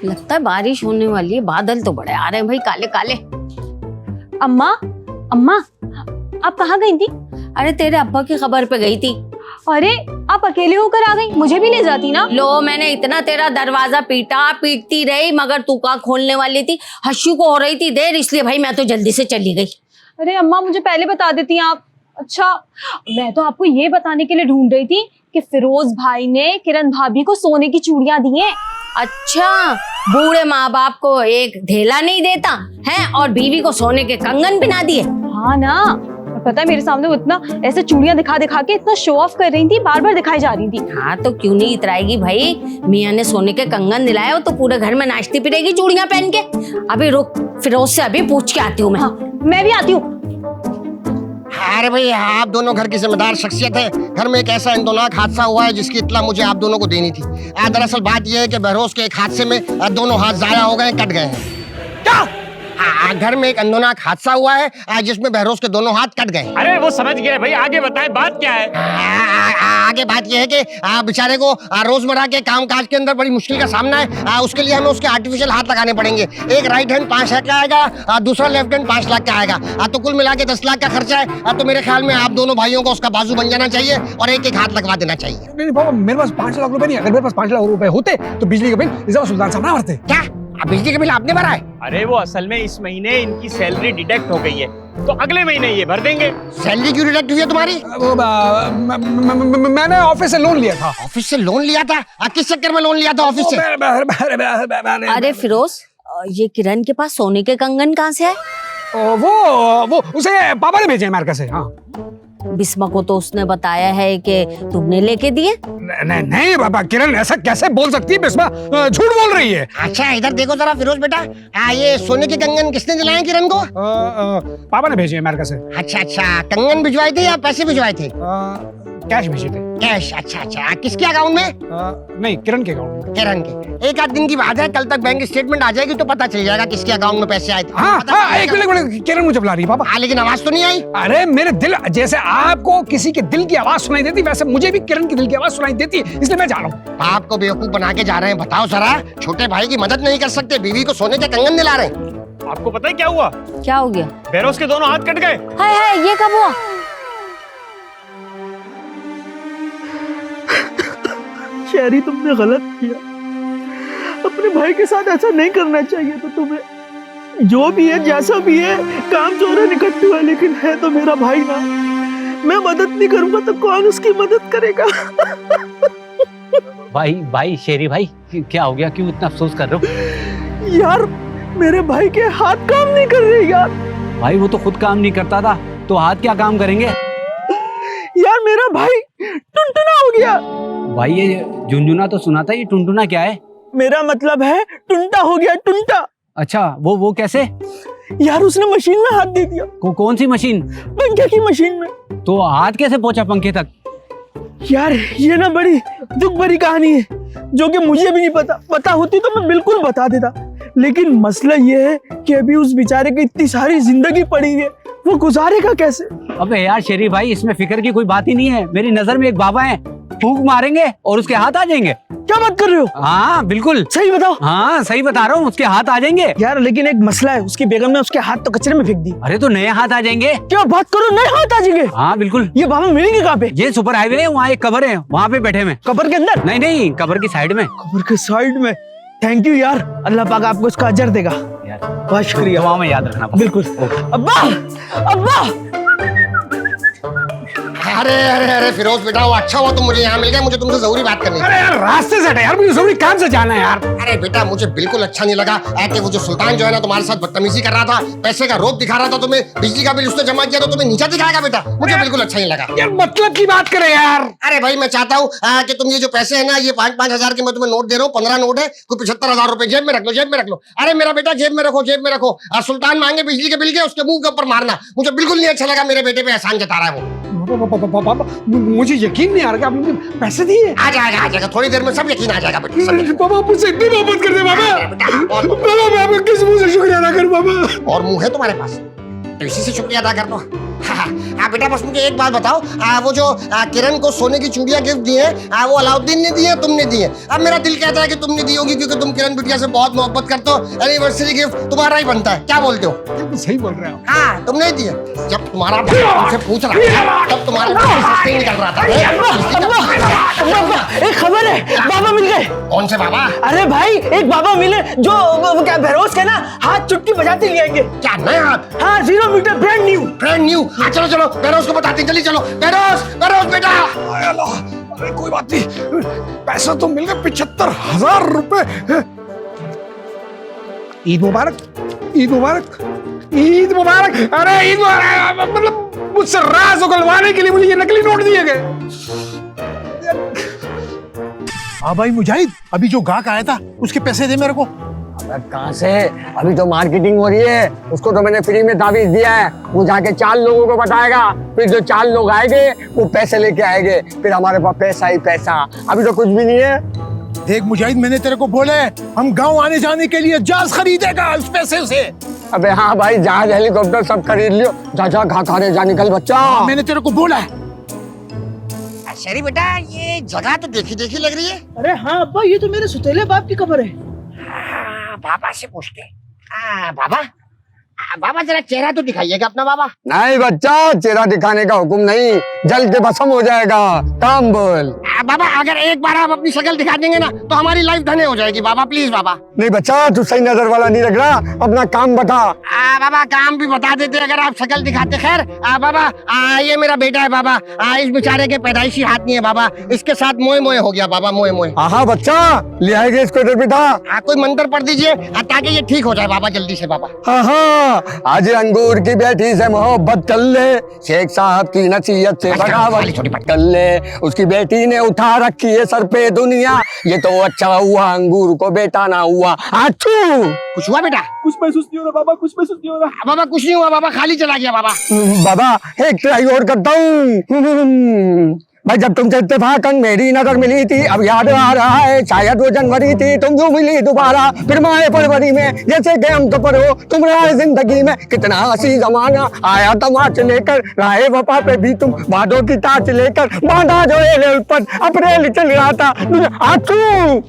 लगता है बारिश होने वाली है, बादल तो बड़े आ रहे हैं भाई, काले काले। अम्मा, अम्मा, आप कहाँ गई थी? अरे तेरे अब्बा की खबर पे गई थी। अरे आप अकेले होकर आ गई, मुझे भी ले जाती ना। लो, मैंने इतना तेरा दरवाजा पीटती रही मगर तू कहाँ खोलने वाली थी। हशू को हो रही थी देर, इसलिए भाई मैं तो जल्दी से चली गई। अरे अम्मा, मुझे पहले बता देती आप। अच्छा, मैं तो आपको ये बताने के लिए ढूंढ रही थी कि फिरोज भाई ने किरण भाभी को सोने की चूड़ियां दी हैं। अच्छा, बूढ़े माँ बाप को एक ढेला नहीं देता है और बीवी को सोने के कंगन पहना दिए। हाँ ना, और पता है मेरे सामने वो इतना ऐसे चूड़ियां दिखा दिखा के इतना शो ऑफ कर रही थी, बार बार दिखाई जा रही थी। हाँ तो क्यों नहीं इतराएगी भाई, मियाँ ने सोने के कंगन दिलाए हो तो पूरे घर में नाचती फिरेगी चूड़ियां पहन के। अभी रुक, फिरोज से अभी पूछ के आती हूँ मैं। हाँ, मैं भी आती हूँ। अरे भाई आप दोनों घर की जिम्मेदार शख्सियत है। घर में एक ऐसा इंदोनाक हादसा हुआ है जिसकी इत्तला मुझे आप दोनों को देनी थी। दरअसल बात यह है कि बहरोज के एक हादसे में दोनों हाथ जाया हो गए, कट गए हैं। क्या? घर में एक अंदोनाक हादसा हुआ है जिसमें बहरोज के दोनों हाथ कट गए। अरे वो समझ गए भाई, आगे बताएं बात क्या है? आगे बात यह है कि बेचारे को रोजमर्रा के काम काज के अंदर बड़ी मुश्किल का सामना है। उसके लिए हमें उसके आर्टिफिशियल हाथ लगाने पड़ेंगे। एक राइट हैंड 5 लाख का आएगा, दूसरा लेफ्ट हैंड 5 लाख का आएगा। तो कुल मिला के 10 लाख का खर्चा है। तो मेरे ख्याल में आप दोनों भाइयों को उसका बाजू बन जाना चाहिए और एक एक हाथ लगवा देना चाहिए। नहीं पापा, मेरे पास 5 लाख रुपए नहीं। अगर मेरे पास 5 लाख रुपए होते तो बिजली का बिल रिजवा सुल्तान साहब ना भरते। क्या बिजली का बिल आपने भरा है? अरे वो असल में इस महीने इनकी सैलरी डिडक्ट हो गई है तो अगले महीने ये भर देंगे। सैलरी क्यों डिडक्ट हुई है तुम्हारी? मैंने ऑफिस से लोन लिया था। ऑफिस से लोन लिया था? किस चक्कर में लोन लिया था ऑफिस से? अरे फिरोज, ये किरण के पास सोने के कंगन कहाँ से है? वो उसे पापा ने भेजे अमेरिका से। हाँ, बिस्मा को तो उसने बताया है कि तुमने लेके दिए। नहीं बाबा, किरण ऐसा कैसे बोल सकती है? बिस्मा झूठ बोल रही है। अच्छा इधर देखो जरा फिरोज बेटा, ये सोने के कंगन किसने दिलाए किरण को? पापा ने भेजे अमेरिका से। अच्छा अच्छा, कंगन भिजवाए थे या पैसे भिजवाए थे? कैश भेजे थे। कैश? अच्छा अच्छा, किसके अकाउंट में? नहीं, किरण के अकाउंट में। किरण के। एक आध दिन की बात है, कल तक बैंक स्टेटमेंट आ जाएगी तो पता चल जाएगा किसके अकाउंट में पैसे आए थे। हाँ, एक मिनट, किरण मुझे बुला रही है पापा। लेकिन आवाज तो नहीं आई। अरे मेरे दिल, जैसे आपको किसी के दिल की आवाज सुनाई देती वैसे मुझे भी किरण की दिल की आवाज सुनाई देती, इसलिए मैं जा रहा हूँ। आपको बेवकूफ बना के जा रहे हैं। बताओ जरा, छोटे भाई की मदद नहीं कर सकते, बीवी को सोने के कंगन दिला रहे हैं। आपको पता है क्या हुआ? क्या हो गया? बहरोज के दोनों हाथ कट गए। हाय हाय, ये कब हुआ? शेरी, तुमने गलत किया। अपने भाई के साथ ऐसा नहीं करना चाहिए था तुम्हें। जो भी है, जैसा भी है, काम चोर है, निकट्टू है, लेकिन है तो मेरा भाई ना। मैं मदद नहीं करूंगा तो कौन उसकी मदद करेगा? भाई शेरी भाई, क्या हो गया? क्यों इतना अफसोस कर रहे हो? यार, मेरे भाई के हाथ काम नहीं कर रहे यार। भाई वो तो खुद काम नहीं करता था, तो हाथ क्या काम करेंगे? यार मेरा भाई टुनटुना हो गया। भाई ये झुनझुना तो सुना था, ये टुनटुना क्या है? मेरा मतलब है टुनटा हो गया, टुनटा। अच्छा, वो कैसे? यार उसने मशीन में हाथ दे दिया। कौन सी मशीन? पंखे की मशीन में। तो हाथ कैसे पहुंचा पंखे तक? यार ये ना बड़ी दुख भरी कहानी है जो कि मुझे भी नहीं पता होती तो मैं बिल्कुल बता देता। लेकिन मसला ये है कि अभी उस बेचारे की इतनी सारी जिंदगी पड़ी है, वो गुजारेगा कैसे? अबे यार शेरी भाई, इसमें फिक्र की कोई बात ही नहीं है। मेरी नजर में एक बाबा है, फूंक मारेंगे और उसके हाथ आ जाएंगे। क्या बात कर रहे हो? हाँ बिल्कुल सही बताओ। हाँ सही बता रहा हूँ, उसके हाथ आ जाएंगे। यार लेकिन एक मसला है, उसकी बेगम ने उसके हाथ तो कचरे में फेंक दी। अरे तो नए हाथ आ जाएंगे। क्या बात करो, नए हाथ आ जाएंगे? हाँ बिल्कुल। ये बाबा मिलेंगे कहाँ पे? ये सुपर हाईवे है, वहाँ एक कबर है, वहाँ पे बैठे हुए। कबर के अंदर? नहीं, कबर की साइड में। कबर के साइड में? थैंक यू यार, अल्लाह पाक आपको इसका अजर देगा। बहुत शुक्रिया। वहाँ में याद रखना। बिल्कुल। अब्बा, अब्बा। अरे अरे अरे फिरोज बेटा, वो अच्छा हुआ तुम मुझे यहाँ मिल गए, मुझे तुमसे जरूरी बात करनी अरे यार रास्ते से हटे यार, मुझे जरूरी काम से जाना है यार। अरे बेटा मुझे बिल्कुल अच्छा नहीं लगा कि वो जो सुल्तान जो है ना तुम्हारे साथ बदतमीजी कर रहा था, पैसे का रोप दिखा रहा था तुम्हें, बिजली का बिल उसने जमा किया तो तुम्हें नीचा दिखाएगा बेटा, मुझे बिल्कुल अच्छा नहीं लगा। यार मतलब की बात करे यार। अरे भाई मैं चाहता हूँ कि तुम ये जो पैसे है ना, ये 5-5 हजार के मैं तुम्हें नोट दे रहा हूँ, 15 नोट है, कोई 75,000 रुपए जेब में रख लो, जेब में रख लो। अरे मेरा बेटा जेब में रखो, जेब में रखो। सुल्तान मांगे बिजली के बिल के, उसके मुंह के ऊपर मारना, मुझे बिल्कुल नहीं अच्छा लगा, मेरे बेटे पे एहसान जता रहा है वो। मुझे यकीन नहीं आ रहा कि आपने पैसे दिए। आ जाएगा थोड़ी देर में सब यकीन आ जाएगा बेटा, सब। बाबा मुझसे इतनी मोहब्बत कर दे बाबा। बाबा मैं आपका किस मुंह से शुक्रिया अदा करूं बाबा। और मुंह है तुम्हारे पास तो इसी से शुक्रिया अदा कर दो। हाँ बेटा बस मुझे एक बात बताओ, वो जो किरण को सोने की चूड़ियां गिफ्ट दी है, वो अलाउद्दीन ने दी है, तुमने दी है? अब मेरा दिल कहता है कि तुमने दी होगी, क्योंकि तुम किरण बिटिया से बहुत मोहब्बत करते हो, एनिवर्सरी गिफ्ट तुम्हारा ही बनता है। क्या बोलते हो? बिल्कुल सही बोल रहे हो। हाँ तुमने दी है। जब तुम्हारा तुमसे पूछ रहा था तब तुम्हारा सस्ते निकल रहा था। एक खबर है, बाबा मिल गए। कौन से बाबा? अरे भाई एक बाबा मिले जो क्या भरोस के ना हाथ चुटकी बजाते ले आएंगे। क्या नया हाथ? हाँ 0 meter brand new. Brand new. हाँ चलो चलो बेरोज को बताते हैं, जल्दी चलो। बेरोज बेटा। अरे कोई बात नहीं, पैसा तो मिल गया 75,000 रुपए। ईद मुबारक, ईद मुबारक, ईद मुबारक। अरे ईद मुबारक, मतलब मुझसे राज उगलवाने के लिए मुझे ये नकली नोट दिए गए। हाँ भाई मुजाहिद, अभी जो गाहक आया था उसके पैसे दे मेरे को। कहाँ से? अभी तो मार्केटिंग हो रही है, उसको तो मैंने फ्री में ताबीज दिया है, वो जाके 4 लोगों को बताएगा, फिर जो 4 लोग आएंगे वो पैसे लेके आएंगे, फिर हमारे पास पैसा ही पैसा। अभी तो कुछ भी नहीं है। देख मुजाहिद, मैंने तेरे को बोला है हम गांव आने जाने के लिए जहाज खरीदेगा उस पैसे से। अबे हाँ भाई, जहाज हेलीकॉप्टर सब खरीद लियो, जा घा खाने जा निकल बच्चा। मैंने तेरे को बोला है। शरी बेटा ये जगह तो देखी देखी लग रही है। अरे हाँ अब्बा, ये तो मेरे सुतेले बाप की खबर है। बाबा से पूछते। बाबा बाबा जरा चेहरा तो दिखाइएगा अपना बाबा। नहीं बच्चा, चेहरा दिखाने का हुक्म नहीं, जल के भस्म हो जाएगा। काम बोल। बाबा अगर एक बार आप अपनी शक्ल दिखा देंगे ना तो हमारी लाइफ धन्य हो जाएगी बाबा, प्लीज बाबा। नहीं बच्चा, तू सही नजर वाला नहीं लग रहा, अपना काम बता। बाबा काम भी बता देते अगर आप शक्ल दिखाते। खैर बाबा ये मेरा बेटा है बाबा, इस बेचारे के पैदाइशी हाथ नहीं है बाबा, इसके साथ मोए मोए हो गया बाबा, मोए मोए। हाँ बच्चा, ले आएंगे इसको इधर बेटा। कोई मंत्र पढ़ दीजिए ताकि ये ठीक हो जाए बाबा, जल्दी से बाबा। हाँ आज अंगूर की बेटी से मोहब्बत कर ले, शेख साहब की नसीहत से बगावत कर ले, उसकी बेटी ने उठा रखी है सर पे दुनिया, ये तो अच्छा हुआ अंगूर को बेटा ना हुआ। अच्छू कुछ हुआ बेटा? कुछ महसूस नहीं हो रहा बाबा, कुछ महसूस नहीं हो रहा। बाबा कुछ नहीं हुआ बाबा, खाली चला गया बाबा। बाबा एक ट्राई और करता हूँ। भाई जब तुमसे इत्तेफाकन मेरी नजर मिली थी, अब याद आ रहा है शायद वो जनवरी थी, तुम जो मिली दोबारा फिर माए फरवरी में, जैसे कि हम तो पर हो तुम रहे जिंदगी में, कितना हंसी जमाना आया तमाच लेकर, राहे वफा पे भी तुम वादों की ताच लेकर, बांधा जो पर अप्रैल चल रहा था।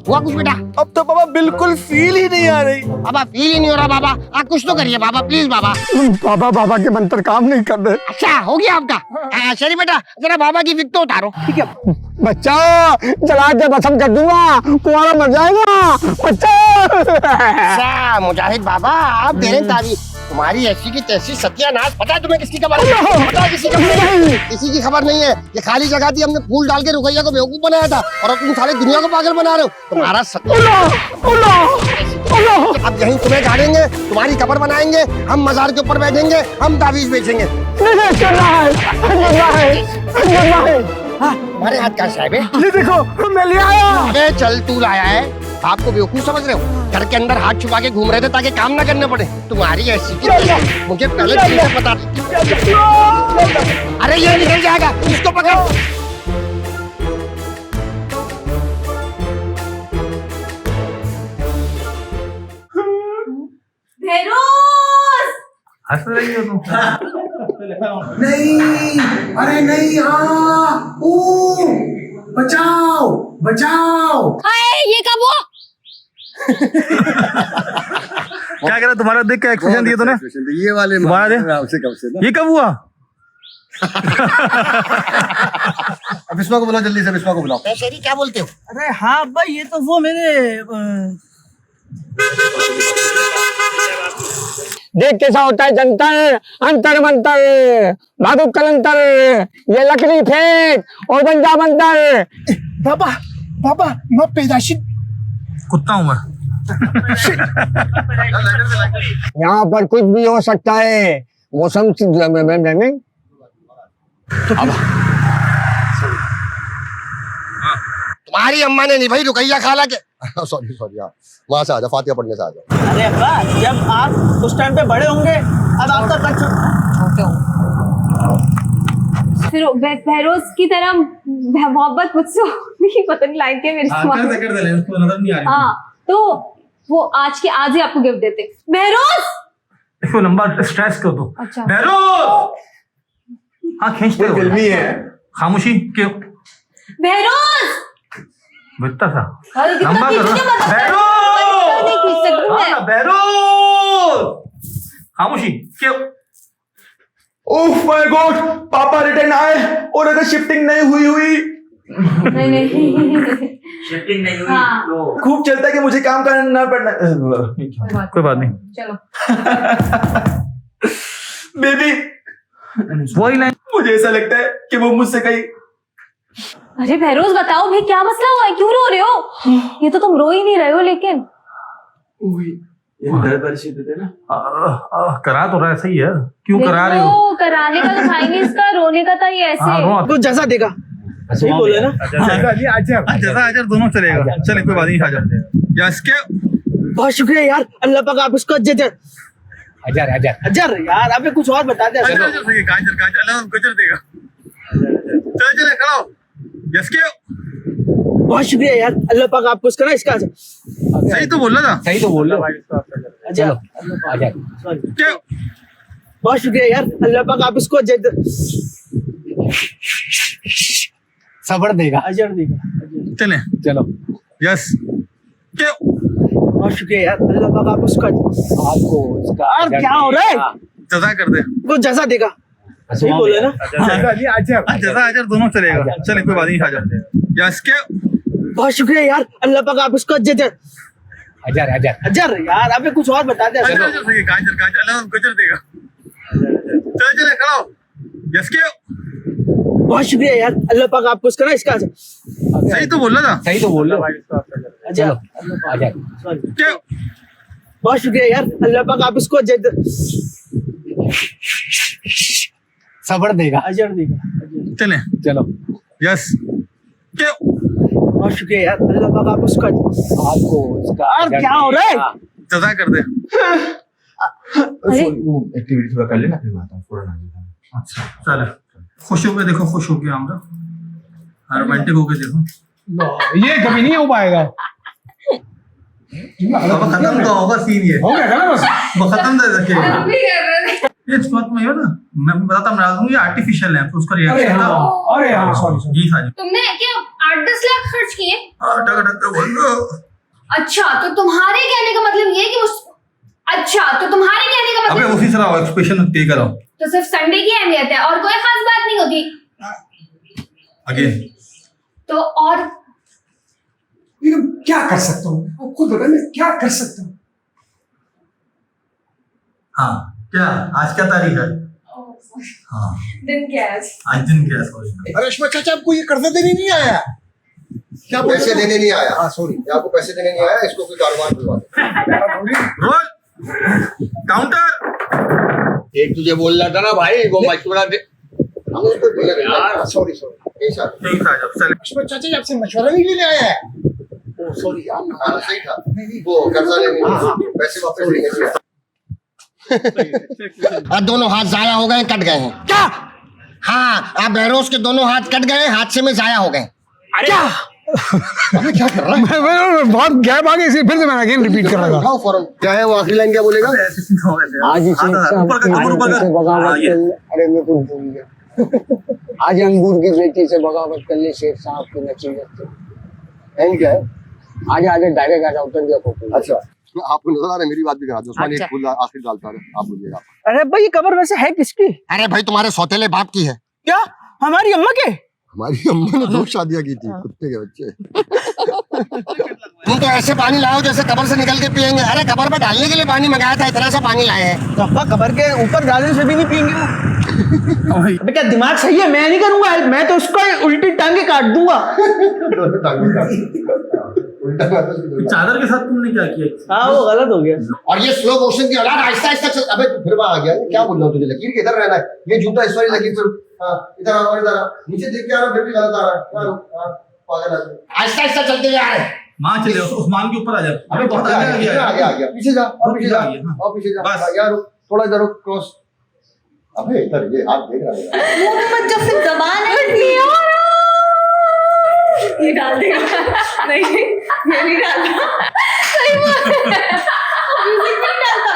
हुआ कुछ बेटा? अब तो बाबा बिल्कुल फील ही नहीं आ रही। बाबा फील ही नहीं हो रहा बाबा, कुछ तो करिए बाबा, प्लीज बाबा। बाबा के मंत्र काम नहीं कर रहे। अच्छा हो गया आपका? शरी बेटा जरा बाबा की विक तो उतारो। ठीक है बच्चा, जला के भस्म कर दूंगा, कुआरा मर जाएगा बच्चा। अच्छा मुजाहिद बाबा आप दे रहे तारीफ, तुम्हारी ऐसी की तैसी सत्यानाश। पता है तुम्हें किसकी खबर है? पता है किसी किसी की खबर नहीं है, ये खाली जगह थी, हमने फूल डाल के रुकैया को बेवकूफ बनाया था और अब तुम सारी दुनिया को पागल बना रहे हो। तुम्हारा अब यहीं तुम्हें गाड़ेंगे, तुम्हारी कब्र बनाएंगे, हम मजार के ऊपर बैठेंगे, हम तावीज बेचेंगे। हमारे हाथ का साहब है, ये देखो मैं ले आया। अबे चल तू लाया है, आपको बेवकूफ समझ रहे हो? घर के अंदर हाथ छुपा के घूम रहे थे ताकि काम ना करने पड़े। तुम्हारी ऐसी की मुझे पहले दिन से पता। अरे ये निकल जाएगा, इसको पकड़ो। हंस रही हो तुम? नहीं, अरे नहीं, बचाओ बचाओ। ये कब हुआ? क्या करा तुम्हारा देख के एक्सप्रेशन दिए तूने? ये वाले तुम्हारा दे। ये कब हुआ? बिस्वा को बुलाओ, जल्दी से बिस्वा को बुलाओ। शरी क्या बोलते हो? अरे हाँ भाई, ये तो वो मेरे देख कैसा होता है जंतर अंतर मंतर बाबू कलंतर, ये लकड़ी फेंक और बन जा मंतर। बाबा बाबा मैं पैदाशी कुत्ता हूँ मैं। यहाँ पर कुछ भी हो सकता है, मौसम तुम्हारी अम्मा ने नहीं भाई रुकैया खाला के। सॉरी सॉरी, हाँ वहां से आ जाओ, फातिहा पढ़ने से आ जाओ। अरे अब्बा, जब आप उस टाइम पे बड़े होंगे, अब आप तो छोटे हो। फिर बहरोज की तरह मोहब्बत मुझसे नहीं, पता नहीं लाइन के मेरे से कर दे उसको नजर नहीं आ रही। हाँ तो वो आज ही आपको गिफ्ट देते। बहरोज इसको लंबा स्ट्रेस कर दो। अच्छा बहरोज, हाँ खींचते हो। फिल्मी है। खामोशी क्यों? बहरोज बिकता था अरे कितना लंबा खींच करो के ना। मतलब बहरोज नहीं खींच सकती हाँ मैं। ना, बहरोज खामोशी क्यों? ओह माय गॉड, पापा रिटर्न आए और अगर शिफ्टिंग नहीं हुई नहीं शिफ्टिंग नहीं हुई हाँ। तो खूब चलता है कि मुझे काम करना पड़ना। कोई बात नहीं चलो बेबी, वही लाइन मुझे ऐसा लगता है कि वो मुझसे कहीं। अरे बहरोज बताओ भाई क्या मसला हुआ है, क्यों रो रहे हो? ये तो तुम रो ही नहीं रहे हो लेकिन। करा तो रहा है, सही है, क्यों करा रहे हो? देखो, कराने का तो था ही नहीं, इसका रोने का था ये ऐसे। कुछ जैसा देगा, सही बोले ना। जैसा दोनों चलेगा, चले कोई बात नहीं। यस क्या? बहुत शुक्रिया यार, अल्लाह पाक आप इसको अजर हजार हजार अजर यार, आप कुछ और बता दे। गजर देगा। चले खड़ा हो। यस क्या? बहुत शुक्रिया यार, अल्लाह पाक आपको इसका ना इसका सही तो बोल रहा था। सही तो बोल रहे हो। अजर हजार क्या? बहुत शुक्रिया यार, अल्लाह पाक आप इसको सबर देगा। अजर देगा। चले चलो यस क्या? बहुत शुक्रिया यार, अल्लाह पाक आप उसका आपको इसका यार हजार क्या हो रहा है? देगा। जजा कर दे। कुछ जैसा देगा, सही बोले ना। जजा दोनों चलेगा, चले कोई बात नहीं। यस क्या? बहुत शुक्रिया यार, अल्लाह पाक आप इसको हजार हजार अजर यार, आप कुछ और बता दे। गजर देगा। चले खड़ा हो। यस क्या? बहुत शुक्रिया यार, अल्लाह पाक आपको इसका ना इसका सही तो बोल रहा था। सही तो बोल रहे हो। अजर हजार क्या? बहुत शुक्रिया यार, अल्लाह पाक आप इसको सबर देगा। अजर देगा। चले चलो यस क्या? बहुत शुक्रिया यार, अल्लाह पाक आप उसका आपको इसका यार हजार क्या हो रहा है? देगा। जजा कर दे। एक्टिविटी थोड़ा कर लेना, फिर मैं आता हूँ फौरन। अच्छा चले, खुश हो गए देखो, खुश हो गया हमरा, रोमांटिक हो गए देखो। ये कभी नहीं हो पाएगा। अब खत्म तो होगा सीन, ये हो गया ना बस। वो खत्म दे रखे। ये बात में हो ना, मैं बताता हूँ, ये आर्टिफिशियल है तो उसका रिएक्शन था। अरे हाँ सॉरी। जी साजी तुमने क्या 8-10 लाख खर्च किए? टक बोल दो। अच्छा तो तुम्हारे कहने का मतलब ये है कि अच्छा तो तुम्हारे कहने का अबे मतलब उसी तरह एक्सप्रेशन पे करो। तो सिर्फ संडे की अहमियत है और कोई खास बात नहीं होती। अगेन तो और लेकिन क्या कर सकता हूँ, आप खुद बताइए मैं क्या कर सकता हूँ। हाँ क्या आज क्या तारीख है? हाँ दिन क्या है? आज दिन क्या है? सॉरी अरे अश्मा चाचा आपको ये कर्जा देने नहीं आया? क्या पैसे देने नहीं आया। हाँ सॉरी। आपको पैसे देने नहीं आया, इसको कोई कारोबार करवा दो। Roll counter. एक तुझे बोल रहा था ना भाई, वो मशवरा दे। हम उसको बोले यार, सॉरी ठीक था जब चल। अश्मा चाचा जी आपसे मशवरा नहीं लेने आया है। ओ सॉरी यार। हाँ सही था, वो कर्जा लेने पैसे वापस लेने के लिए। दोनों हाथ जाया हो गए, कट गए हैं। क्या? हाँ आप बहरोज के दोनों हाथ कट गए, हादसे में जाया हो गए। क्या? अरे क्या कर रहा है? मैं बहुत गैप आ गई, इसलिए फिर से मैं अगेन रिपीट कर रहा था। दिखाओ फौरन, क्या है वो आखिरी लाइन क्या बोलेगा? आज ही ऊपर का से बगावत कर ले। अरे मैं कुछ भूल गया। आज अंगूर की बेटी से बगावत कर ले, शेख साहब की नसीहत से। क्या है? आजा डायरेक्ट आजा, उतर गया फोटो। अच्छा आपको नजर आ रहा है, मेरी बात भी करा दो। उस्मान एक फूल आखिर डालता है, आप बोलिएगा। अरे भाई ये कबर वैसे है किसकी? अरे भाई तुम्हारे सौतेले बाप की है। क्या हमारी अम्मा के? हमारी अम्मा ने 2 शादियां की थी, कुत्ते के बच्चे। तुम तो ऐसे पानी लाओ जैसे कबर से निकल के पियेंगे। अरे कबर पे डालने के लिए पानी मंगाया था, इतना सा पानी लाए हैं। पापा कबर के ऊपर डालने से भी नहीं पीएंगे। अबे क्या दिमाग सही है? मैं नहीं करूंगा हेल्प, मैं तो उसका उल्टी टांगे काट दूंगा। चादर के साथ तुमने क्या किया? हाँ वो गलत हो गया। और ये स्लो मोशन की औलाद आहिस्ता आहिस्ता चल। अबे तू फिर वहां आ गया, क्या बोल रहा हूँ तुझे? लकीर के इधर रहना है, ये जूता इस वाली लकीर से इधर आ और इधर आ। नीचे देख के आ रहा फिर भी गलत आ रहा है। पागल आदमी, आहिस्ता आहिस्ता चलते जा रहे हैं। मां चले उस्मान के ऊपर आ जा। अबे बहुत आ गया पीछे जा और पीछे जा और पीछे जा। बस। यार थोड़ा इधर क्रॉस। अबे इधर ये हाथ देख रहा है। मुंह में मत जब से जबान है ये डाल देगा। नहीं ये नहीं डालता। सही बात है। म्यूजिक नहीं डालता।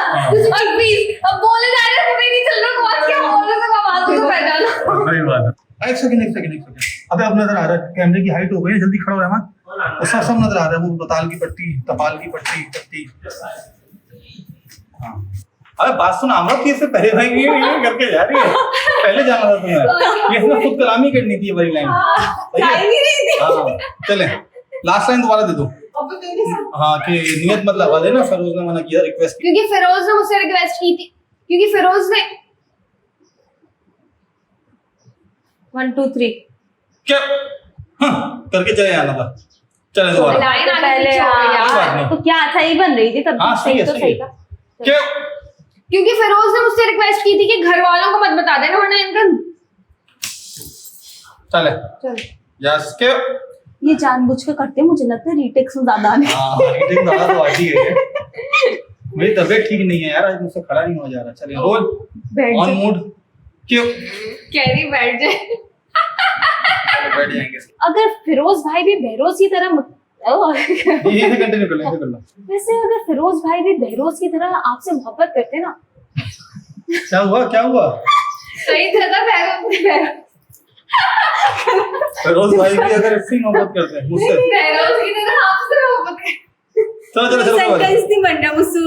और प्लीज अब बोले जा रहे हैं नहीं चल रहा कौन क्या बोल रहे सब आवाज तो पहचानो। सही बात है। एक सेकंड। अबे अब नजर आ रहा है, कैमरे की हाइट हो गई है, जल्दी खड़ा हो रहमान। वो सब नजर आ रहा है, वो बताल की पट्टी, तपाल की पट्टी। हाँ। अबे बात सुन अमृत, की इससे पहले भाई ये करके जा रही है। पहले जाना था तुम्हें, ये इसमें खुद कलामी करनी थी ये वाली लाइन। हाँ चले लास्ट लाइन दोबारा दे दो। हाँ कि नियत मत लगा देना, फिरोज ने मना किया, रिक्वेस्ट की। क्योंकि फिरोज ने मुझसे रिक्वेस्ट की थी, क्योंकि फिरोज ने 1 2 3 क्या करके चले जाना था। चले दोबारा। लाइन आगे पहले पीछे हो गई यार। हाँ, तो क्या सही बन रही थी तब? हाँ, सही है, तो सही सही है। था। क्यों? क्योंकि फिरोज ने मुझसे रिक्वेस्ट की थी कि घर वालों को मत बता देना वरना इनका चले यस क्यों? ये जानबूझ के करते हैं, मुझे लगता है रीटेक्स में ज्यादा आने। हाँ रीडिंग ज्यादा तो आती है। मेरी तबीयत ठीक नहीं है यार, आज मुझसे खड़ा नहीं हो जा रहा। चलिए रोल बैठ ऑन जा। मूड। क्यों? कैरी बैठ जाए। बैठ जाएंगे। अगर फिरोज भाई भी बहरोज की तरह यही से कंटिन्यू कर लो। वैसे अगर फिरोज भाई भी बहरोज की तरह आपसे मोहब्बत करते ना। क्या हुआ? सही था ना बैग फिरोज भाई भी अगर इससे मोहब्बत करते हैं मुझसे, फिरोज की तरह आपसे मोहब्बत कर। चलो सेंटेंस नहीं बन रहा, वो सूट